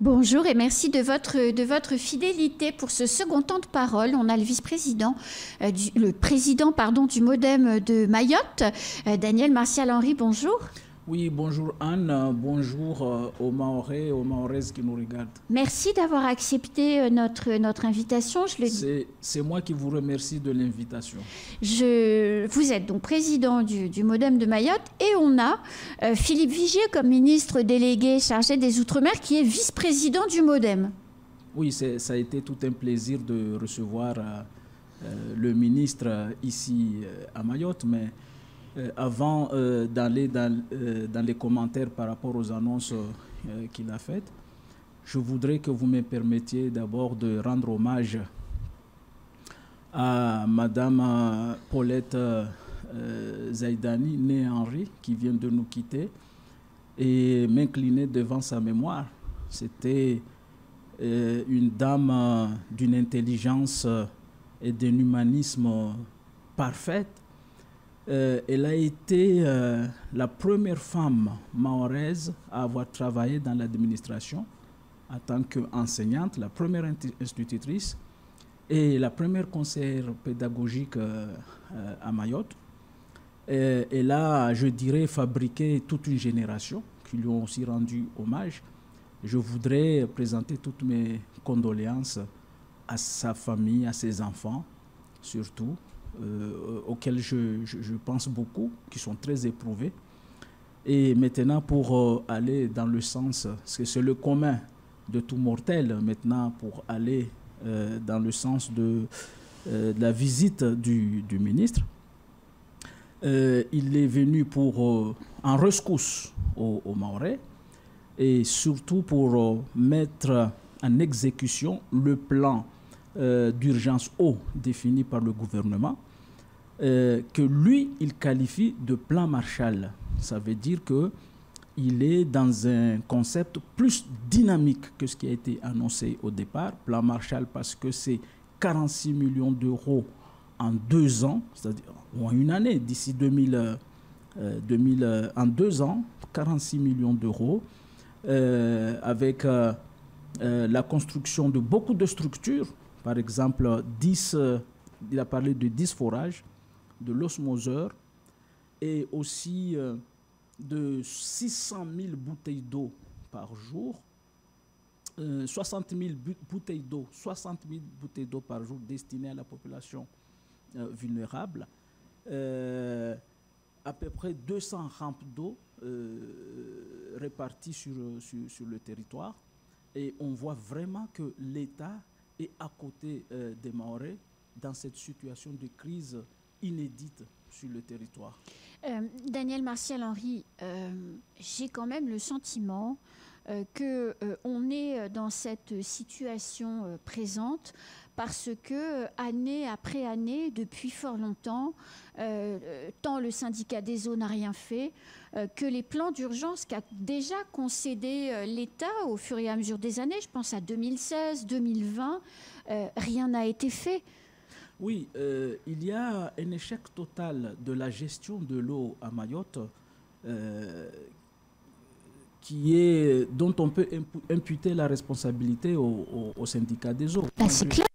Bonjour et merci de votre fidélité pour ce second temps de parole. On a le vice-président, le président pardon, du MODEM de Mayotte, Daniel Martial Henry, bonjour. Oui, bonjour Anne, bonjour aux Mahorais et aux Mahoraises qui nous regardent. Merci d'avoir accepté notre invitation. C'est moi qui vous remercie de l'invitation. Vous êtes donc président du MODEM de Mayotte et on a Philippe Vigier comme ministre délégué chargé des Outre-mer qui est vice-président du MODEM. Oui, ça a été tout un plaisir de recevoir le ministre ici à Mayotte, mais avant d'aller dans les commentaires par rapport aux annonces qu'il a faites, je voudrais que vous me permettiez d'abord de rendre hommage à Madame Paulette Zaïdani, née Henry, qui vient de nous quitter, et m'incliner devant sa mémoire. C'était une dame d'une intelligence et d'un humanisme parfaite. Elle a été la première femme mahoraise à avoir travaillé dans l'administration en tant qu'enseignante, la première institutrice et la première conseillère pédagogique à Mayotte. Elle a, je dirais, fabriqué toute une génération qui lui ont aussi rendu hommage. Je voudrais présenter toutes mes condoléances à sa famille, à ses enfants, surtout. Auxquels je pense beaucoup, qui sont très éprouvés. Et maintenant, pour aller dans le sens, parce que c'est le commun de tout mortel, maintenant, pour aller dans le sens de la visite du ministre, il est venu pour en rescousse aux Mahorais et surtout pour mettre en exécution le plan d'urgence eau défini par le gouvernement, que lui, il qualifie de plan Marshall. Ça veut dire qu'il est dans un concept plus dynamique que ce qui a été annoncé au départ. Plan Marshall parce que c'est 46 millions d'euros en 2 ans, c'est-à-dire en une année, d'ici en 2 ans, 46 millions d'euros, avec la construction de beaucoup de structures. Par exemple, il a parlé de 10 forages, de l'osmoseur et aussi de 600 000 bouteilles d'eau par jour, 60 000 bouteilles d'eau, 60 000 bouteilles d'eau par jour destinées à la population vulnérable, à peu près 200 rampes d'eau réparties sur le territoire. Et on voit vraiment que l'État est à côté des Mahorais dans cette situation de crise inédite sur le territoire. Daniel Martial Henry, j'ai quand même le sentiment qu'on est dans cette situation présente parce que, année après année, depuis fort longtemps, tant le syndicat des eaux n'a rien fait, que les plans d'urgence qu'a déjà concédé l'État au fur et à mesure des années, je pense à 2016, 2020, rien n'a été fait. Oui, il y a un échec total de la gestion de l'eau à Mayotte dont on peut imputer la responsabilité au syndicat des eaux. C'est clair.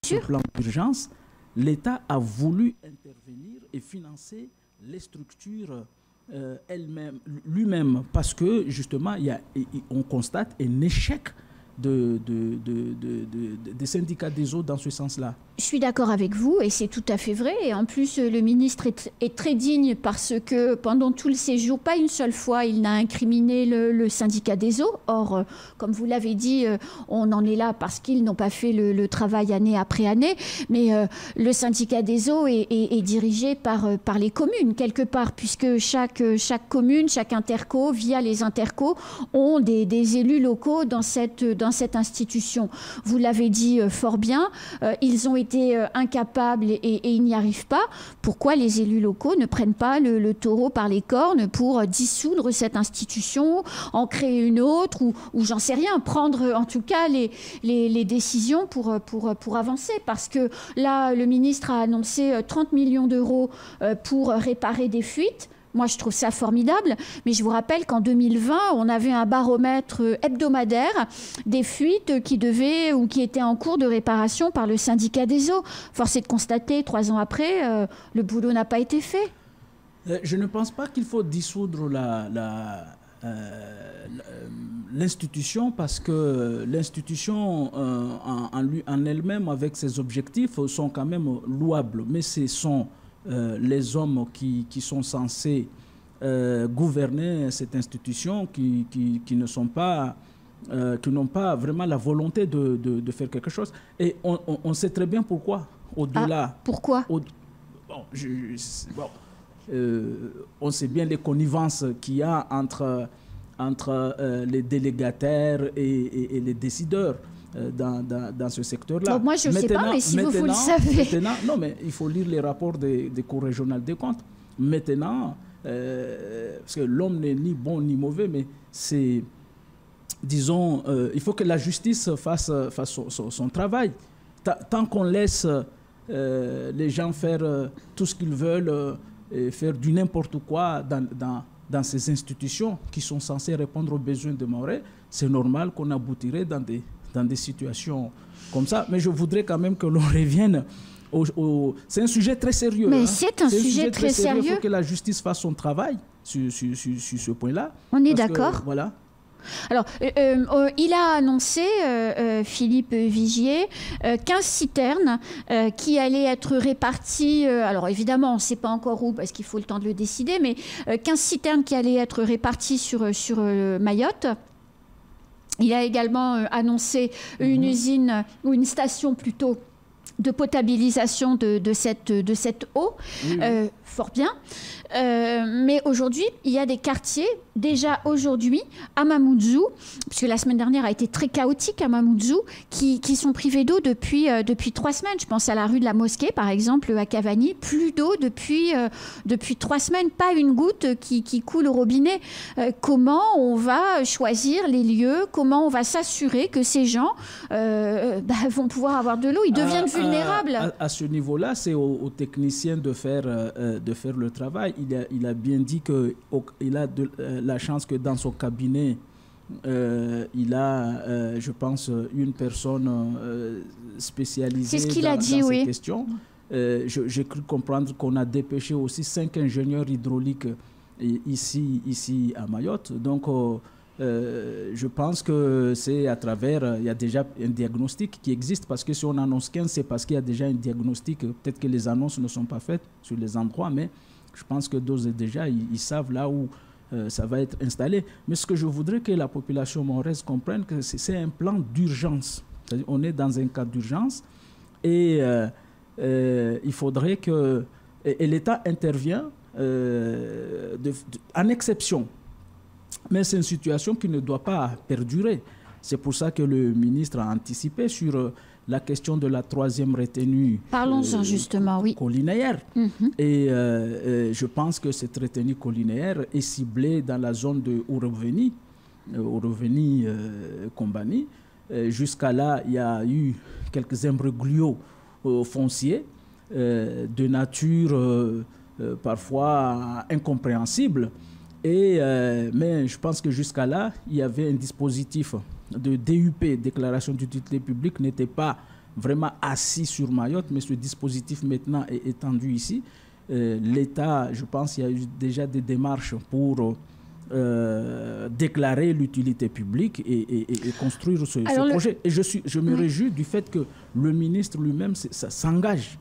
Ce plan d'urgence, l'État a voulu intervenir et financer les structures lui-même parce que justement on constate un échec des syndicats des eaux dans ce sens-là. Je suis d'accord avec vous et c'est tout à fait vrai. Et en plus, le ministre est très digne parce que pendant tout le séjour, pas une seule fois, il n'a incriminé le syndicat des eaux. Or, comme vous l'avez dit, on en est là parce qu'ils n'ont pas fait le travail année après année. Mais le syndicat des eaux est dirigé par les communes, quelque part, puisque chaque commune, chaque interco, via les intercos, ont des élus locaux dans cette institution. Vous l'avez dit fort bien, ils ont été incapables et ils n'y arrivent pas. Pourquoi les élus locaux ne prennent pas le taureau par les cornes pour dissoudre cette institution, en créer une autre ou j'en sais rien, prendre en tout cas les décisions pour avancer? Parce que là, le ministre a annoncé 30 millions d'euros pour réparer des fuites. Moi, je trouve ça formidable, mais je vous rappelle qu'en 2020, on avait un baromètre hebdomadaire des fuites qui devaient ou qui étaient en cours de réparation par le syndicat des eaux. Force est de constater, 3 ans après, le boulot n'a pas été fait. Je ne pense pas qu'il faut dissoudre l'institution parce que l'institution en elle-même, avec ses objectifs, sont quand même louables. Mais ce sont les hommes qui sont censés gouverner cette institution qui n'ont pas vraiment la volonté de faire quelque chose. Et on sait très bien pourquoi. Au-delà. Pourquoi on sait bien les connivences qu'il y a entre les délégataires et les décideurs dans ce secteur-là. Moi, je ne sais pas, mais si vous le savez. Non, mais il faut lire les rapports des cours régionales des comptes. Maintenant, parce que l'homme n'est ni bon ni mauvais, mais c'est, disons, il faut que la justice fasse son travail. Tant qu'on laisse les gens faire tout ce qu'ils veulent, faire du n'importe quoi dans ces institutions qui sont censées répondre aux besoins de Mahorais, c'est normal qu'on aboutirait dans des situations comme ça. Mais je voudrais quand même que l'on revienne c'est un sujet très sérieux. Mais c'est un sujet très sérieux. Il faut que la justice fasse son travail sur ce point-là. On est d'accord. Voilà. Alors, il a annoncé, Philippe Vigier, 15 citernes qui allaient être réparties, alors évidemment, on ne sait pas encore où parce qu'il faut le temps de le décider, mais 15 citernes qui allaient être réparties sur Mayotte. Il a également annoncé une usine, ou une station plutôt, de potabilisation de cette eau. Oui. Fort bien. Mais aujourd'hui, il y a des quartiers, déjà aujourd'hui, à Mamoudzou, puisque la semaine dernière a été très chaotique à Mamoudzou, qui sont privés d'eau depuis 3 semaines. Je pense à la rue de la Mosquée, par exemple, à Cavani. Plus d'eau depuis 3 semaines. Pas une goutte qui coule au robinet. Comment on va choisir les lieux? Comment on va s'assurer que ces gens vont pouvoir avoir de l'eau? Ils deviennent vulnérables. À ce niveau-là, c'est aux techniciens de faire le travail. Il a bien dit qu'il a la chance que dans son cabinet, il a, je pense, une personne spécialisée dans ces questions. J'ai cru comprendre qu'on a dépêché aussi 5 ingénieurs hydrauliques ici à Mayotte. Donc, je pense que c'est à travers, il y a déjà un diagnostic qui existe, parce que si on annonce 15, c'est parce qu'il y a déjà un diagnostic. Peut-être que les annonces ne sont pas faites sur les endroits, mais je pense que d'ores et déjà, ils savent là où ça va être installé. Mais ce que je voudrais que la population mahoraise comprenne, que c'est un plan d'urgence. On est dans un cas d'urgence et il faudrait que... Et l'État intervient en exception. Mais c'est une situation qui ne doit pas perdurer. C'est pour ça que le ministre a anticipé sur la question de la 3e retenue. Parlons-en justement, oui. Collinaire. Et je pense que cette retenue collinaire est ciblée dans la zone de Ouroveni, Kombani. Jusqu'à là, il y a eu quelques imbroglios fonciers de nature parfois incompréhensible. Mais je pense que jusqu'à là, il y avait un dispositif de DUP, déclaration d'utilité publique, n'était pas vraiment assis sur Mayotte, mais ce dispositif maintenant est étendu ici. L'État, je pense, il y a eu déjà des démarches pour déclarer l'utilité publique et construire ce projet. Et je me réjouis du fait que le ministre lui-même s'engage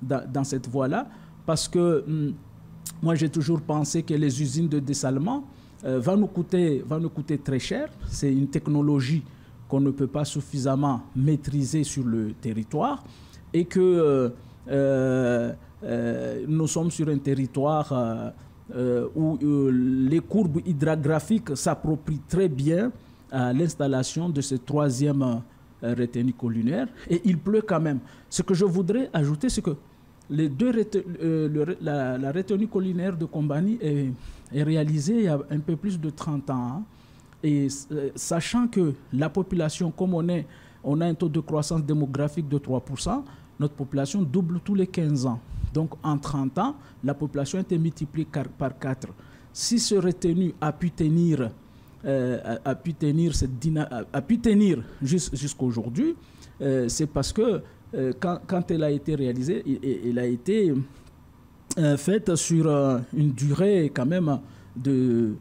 dans cette voie-là, parce que moi j'ai toujours pensé que les usines de dessalement va nous coûter très cher. C'est une technologie qu'on ne peut pas suffisamment maîtriser sur le territoire, et que nous sommes sur un territoire où les courbes hydrographiques s'approprient très bien à l'installation de ce troisième retenue collinaire, et il pleut quand même. Ce que je voudrais ajouter, c'est que la retenue collinaire de Kombani est réalisée il y a un peu plus de 30 ans. Hein, et sachant que la population, comme on a un taux de croissance démographique de 3%, notre population double tous les 15 ans. Donc en 30 ans, la population a été multipliée par 4. Si ce retenu a pu tenir jusqu'à aujourd'hui, c'est parce que quand elle a été réalisée, elle a été faite sur une durée quand même de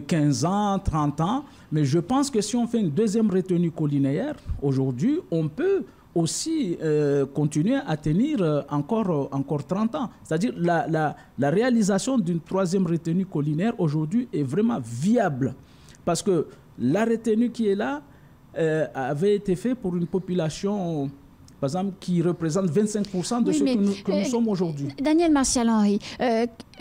15 ans, 30 ans. Mais je pense que si on fait une deuxième retenue collinaire, aujourd'hui, on peut aussi continuer à tenir encore 30 ans. C'est-à-dire la réalisation d'une troisième retenue collinaire aujourd'hui est vraiment viable, parce que la retenue qui est là avait été faite pour une population, par exemple, qui représente 25% de ce que nous sommes aujourd'hui. Daniel Martial-Henry,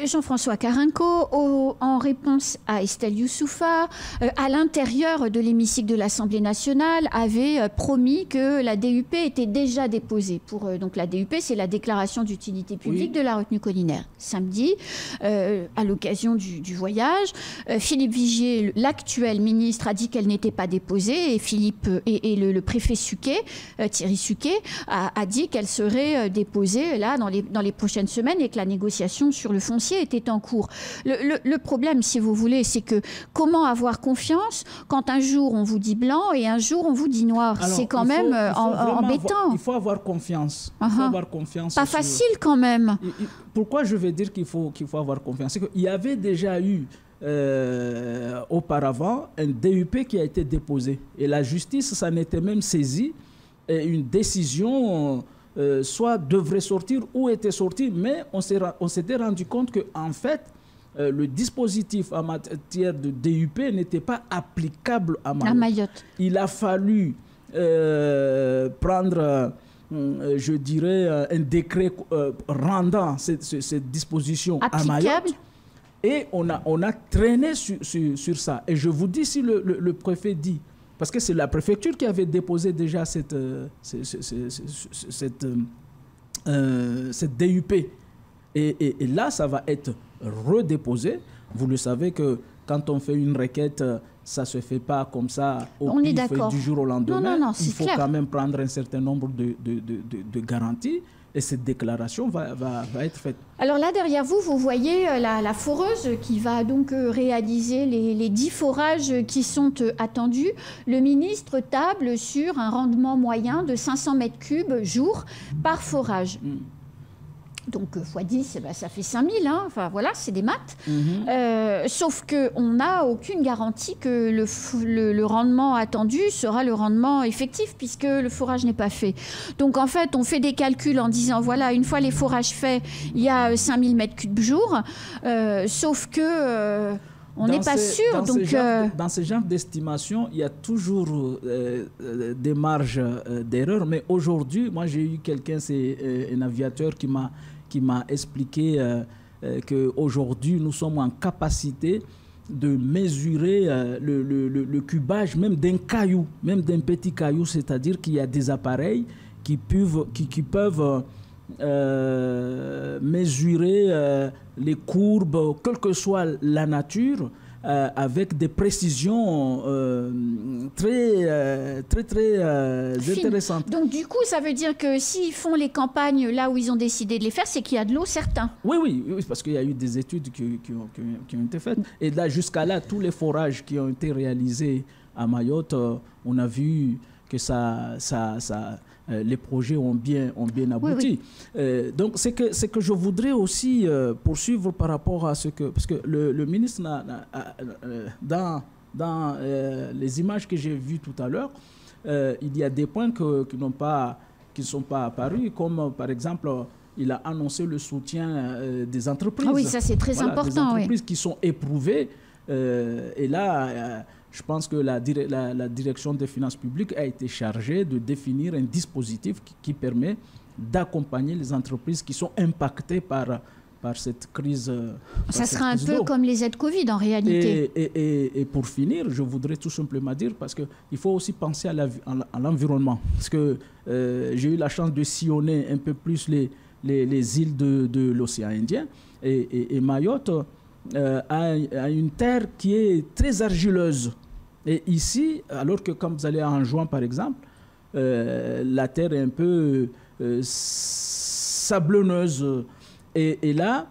Jean-François Carenco, en réponse à Estelle Youssoufa, à l'intérieur de l'hémicycle de l'Assemblée nationale, avait promis que la DUP était déjà déposée. Donc la DUP, c'est la déclaration d'utilité publique de la retenue collinaire. Samedi, à l'occasion du voyage, Philippe Vigier, l'actuel ministre, a dit qu'elle n'était pas déposée, et le préfet Suquet, Thierry Suquet, a dit qu'elle serait déposée là dans les prochaines semaines, et que la négociation sur le foncier était en cours. Le problème, si vous voulez, c'est que comment avoir confiance quand un jour on vous dit blanc et un jour on vous dit noir? C'est quand même embêtant. Il faut avoir confiance. Il faut avoir confiance. Pas facile quand même. Pourquoi je veux dire qu'il faut avoir confiance? C'est qu'il y avait déjà eu auparavant un DUP qui a été déposé, et la justice s'en était même saisie, et une décision soit devrait sortir ou était sortie, mais on s'était rendu compte que en fait le dispositif en matière de DUP n'était pas applicable à Mayotte. Il a fallu prendre, je dirais, un décret rendant cette disposition applicable à Mayotte, et on a traîné sur ça. Et je vous dis, si le préfet dit, parce que c'est la préfecture qui avait déposé déjà cette DUP. Et là, ça va être redéposé. Vous le savez que quand on fait une requête, ça ne se fait pas comme ça au pif du jour au lendemain. Non, il faut quand même prendre un certain nombre de garanties. Et cette déclaration va être faite. Alors là, derrière vous, vous voyez la foreuse qui va donc réaliser les 10 forages qui sont attendus. Le ministre table sur un rendement moyen de 500 mètres cubes jour par forage. Donc, x 10, ça fait 5000. Hein. Enfin, voilà, c'est des maths. Sauf qu'on n'a aucune garantie que le rendement attendu sera le rendement effectif, puisque le forage n'est pas fait. Donc, en fait, on fait des calculs en disant, voilà, une fois les forages faits, il y a 5000 mètres cubes jour. Sauf que... on n'est pas sûr. Dans ce genre d'estimation, il y a toujours des marges d'erreur. Mais aujourd'hui, moi, j'ai eu quelqu'un, c'est un aviateur qui m'a expliqué qu'aujourd'hui, nous sommes en capacité de mesurer le cubage même d'un caillou, même d'un petit caillou. C'est-à-dire qu'il y a des appareils qui peuvent mesurer les courbes, quelle que soit la nature, avec des précisions très intéressantes. Donc du coup, ça veut dire que s'ils font les campagnes là où ils ont décidé de les faire, c'est qu'il y a de l'eau, certain. Oui, parce qu'il y a eu des études qui ont été faites. Et là, jusqu'à là, tous les forages qui ont été réalisés à Mayotte, on a vu les projets ont bien abouti. Donc, c'est que je voudrais aussi poursuivre par rapport à ce que... Parce que le ministre, dans les images que j'ai vues tout à l'heure, il y a des points qui ne sont pas apparus, comme par exemple, il a annoncé le soutien des entreprises. Ah oui, ça c'est très important. Des entreprises qui sont éprouvées. Et là... je pense que la direction des finances publiques a été chargée de définir un dispositif qui permet d'accompagner les entreprises qui sont impactées par cette crise. Ça sera un peu comme les aides Covid en réalité. Et pour finir, je voudrais tout simplement dire, parce qu'il faut aussi penser à l'environnement. Parce que j'ai eu la chance de sillonner un peu plus les îles de l'océan Indien. Et Mayotte a une terre qui est très argileuse. Et ici, alors que quand vous allez à Anjouan, par exemple, la terre est un peu sablonneuse. Et là,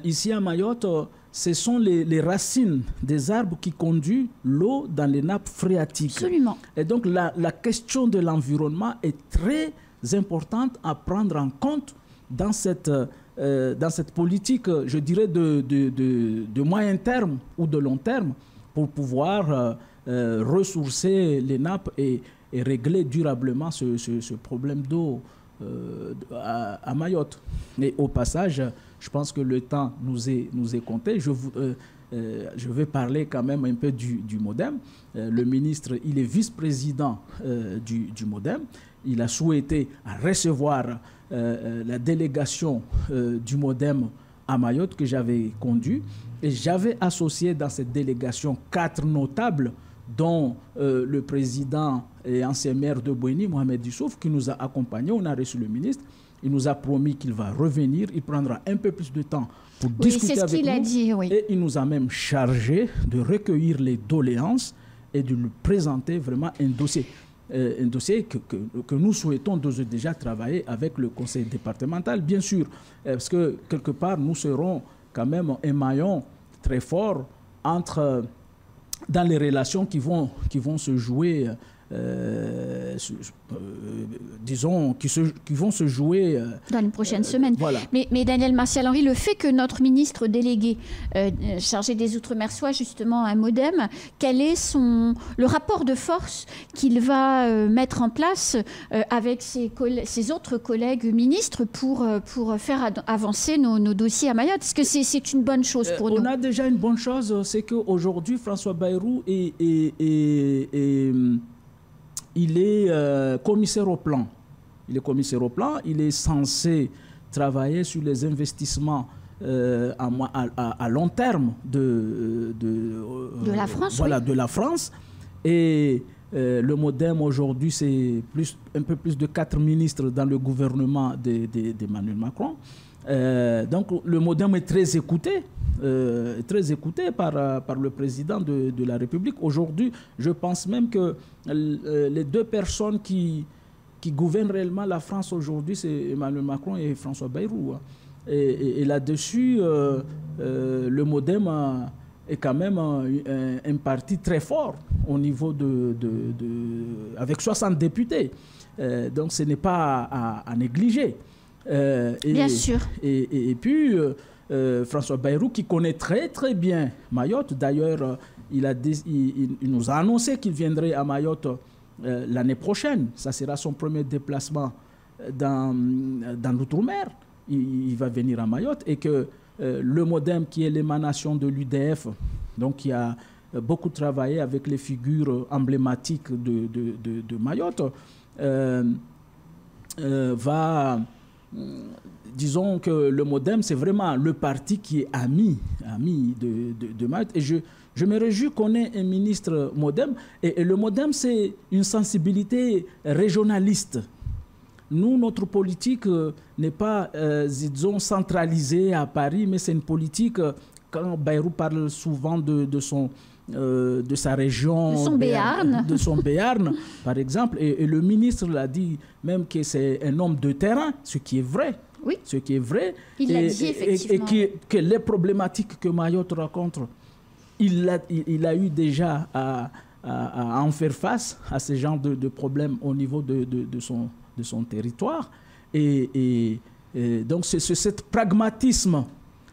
ici à Mayotte, ce sont les racines des arbres qui conduisent l'eau dans les nappes phréatiques. Absolument. Et donc, la question de l'environnement est très importante à prendre en compte dans cette politique, je dirais, de moyen terme ou de long terme, pour pouvoir ressourcer les nappes et régler durablement ce problème d'eau à Mayotte. Et au passage, je pense que le temps nous est compté. Je vais parler quand même un peu du MODEM. Le ministre, il est vice-président du MODEM. Il a souhaité recevoir la délégation du MODEM à Mayotte que j'avais conduit. Et j'avais associé dans cette délégation 4 notables, dont le président et ancien maire de Boigny, Mohamed Dissouf, qui nous a accompagnés. On a reçu le ministre. Il nous a promis qu'il va revenir. Il prendra un peu plus de temps pour discuter avec nous. C'est ce qu'il a dit, oui. Et il nous a même chargé de recueillir les doléances et de lui présenter vraiment un dossier. Un dossier que nous souhaitons déjà travailler avec le conseil départemental, bien sûr. Parce que quelque part, nous serons quand même un maillon très fort dans les relations qui vont se jouer, disons, qui vont se jouer dans les prochaines semaines. Voilà. Mais Daniel Martial-Henri, le fait que notre ministre délégué chargé des Outre-mer soit justement un MODEM, quel est le rapport de force qu'il va mettre en place avec ses autres collègues ministres pour faire avancer nos dossiers à Mayotte? Est-ce que c'est une bonne chose pour nous? On a déjà une bonne chose, c'est qu'aujourd'hui, François Bayrou il est commissaire au plan. Il est commissaire au plan. Il est censé travailler sur les investissements à long terme de la France. Voilà, oui. De la France. Et le MODEM aujourd'hui, c'est un peu plus de 4 ministres dans le gouvernement d'Emmanuel Macron. Donc le MODEM est très écouté par le président de la République. Aujourd'hui, je pense même que les 2 personnes qui gouvernent réellement la France aujourd'hui, c'est Emmanuel Macron et François Bayrou. Et là-dessus, le MODEM est quand même un parti très fort au niveau avec 60 députés. Donc ce n'est pas à négliger. Bien sûr. Et puis, François Bayrou, qui connaît très très bien Mayotte, d'ailleurs, il nous a annoncé qu'il viendrait à Mayotte l'année prochaine. Ça sera son premier déplacement dans l'outre-mer. Il va venir à Mayotte et que le MODEM, qui est l'émanation de l'UDF, donc qui a beaucoup travaillé avec les figures emblématiques de Mayotte, va... disons que le MODEM, c'est vraiment le parti qui est ami de Mayotte. Et je me réjouis qu'on ait un ministre MODEM. Et le MODEM, c'est une sensibilité régionaliste. Nous, notre politique n'est pas, disons, centralisée à Paris, mais c'est une politique, quand Bayrou parle souvent de sa région, de son Béarn, par exemple, et le ministre l'a dit même que c'est un homme de terrain, ce qui est vrai. Oui. Ce qui est vrai. Il l'a dit, effectivement. Et que les problématiques que Mayotte rencontre, il a eu déjà à en faire face à ce genre de problèmes au niveau de son territoire. Et donc c'est cet pragmatisme,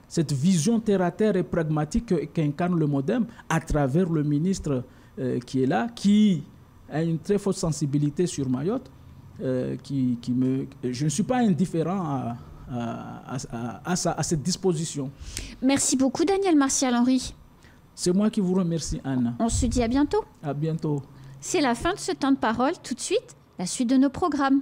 cette vision terre-à-terre et pragmatique qu'incarne le MODEM à travers le ministre qui est là, qui a une très forte sensibilité sur Mayotte. Je ne suis pas indifférent à cette disposition. Merci beaucoup, Daniel Martial-Henry. C'est moi qui vous remercie, Anne. On se dit à bientôt. À bientôt. C'est la fin de ce temps de parole. Tout de suite, la suite de nos programmes.